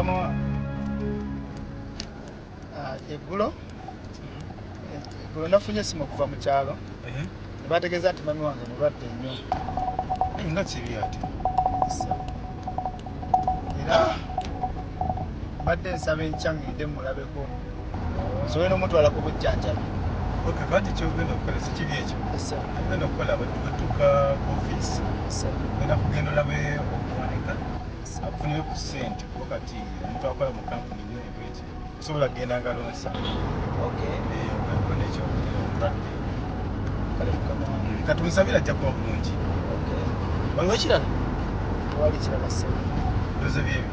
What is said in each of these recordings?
Mukama eggulo nafunye essimu okuva mu kyalo ne bategeeza nti mami wange mulwadde nnyo. Nga kibi ate? Era badde nsaba enkya ngende mulabeko nsobola n'omutwala ku bujjanjabi. Okay, kati kyogenda okukola si kibi ekyo. Ogenda okukola batuuka ku ofiisi ogenda kugenda olabe okuwanika akufunire ku ssente kuba kati omuntu akola mu kampuni nnyo ebweki osobola kugenda ngalonsa okakona ekyobulira omulwadde katunsabira ajja kuba bulungi. Waliwo ekirala? Wali kirala ssebo. Birozo byebyo?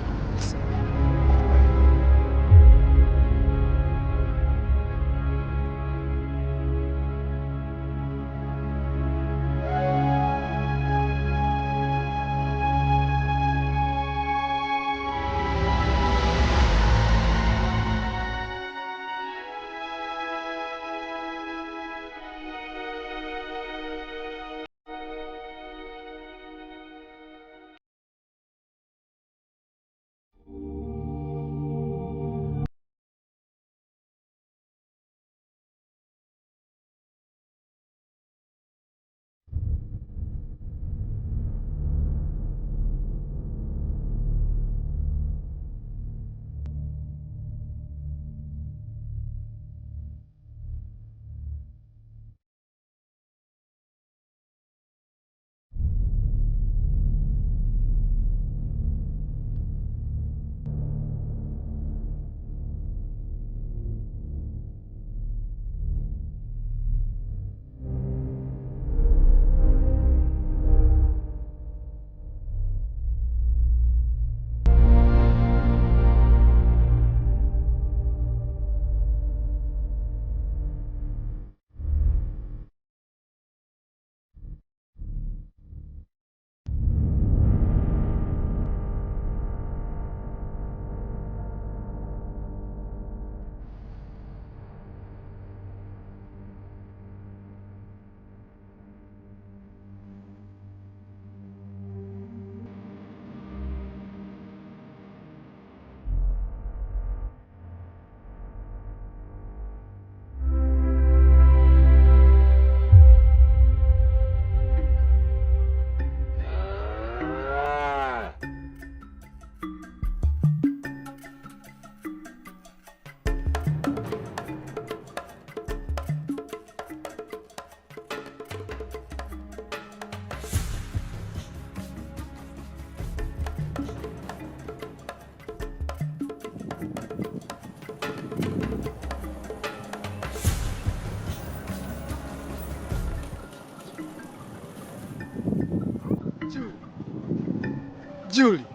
Julie.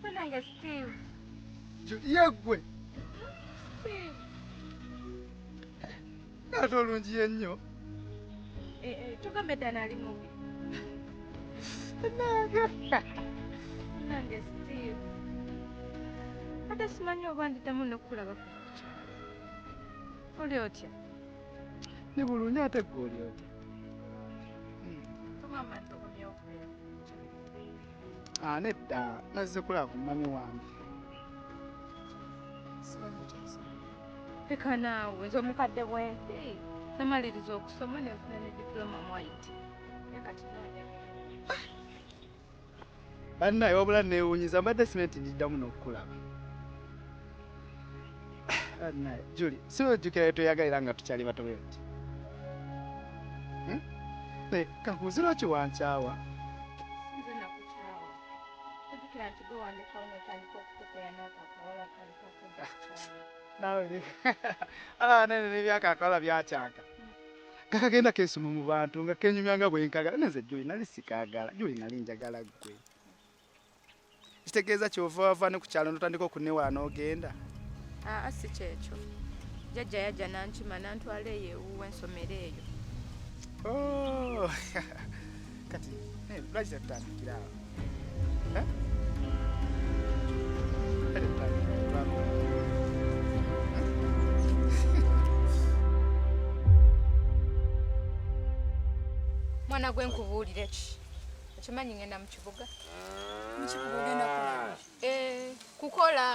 Wanange Steve. Julie yagwe. Ate olungi ennyo. Tugambe ddala ali mubi. Wanange Steve. Ate simanyi oba ndiddamu n'okulaba ku kyalo. Oli otya? Ni bulungi ate ggwe oli otya? Nedda nazze kulaba ku mami wange. Leka naawe nze omukadde bwensi namaliriza okusoma nenfuna ne diploma mu IT. Bannaye wabula neewuunyiza mbadde simenti ndiddamu n'okukulaba. Bannaye Julie, si ojjukira bye tweyagalira nga tukyali bato bwe tuti? Kakubuuze lwaki wankyawa? Nze nakukyawa. Ojjukira nti gwe wandikawo n'otandika okutuukanya n'akakawala Nawe nene n'ebyakakawala byakyaka. Kakagenda keesuma mu bantu nga kenyumya nga bwe nkagala. Nze Julie nali sikaagala. Julie nali njagala ggwe. Kitegeeza kyova wava ne ku kyalo n'otandika okunewala n'ogenda? Si kyekyo. Jjajja yajja n'ankima n'antwala eyo ewuwe ensomero eyo. Kati lwaki tetutandikira awo? Mwana gwe nkubuulire ki? Okimanyi ngenda mu kibuga. Mu kibuga ogenda kulaba? Kukola.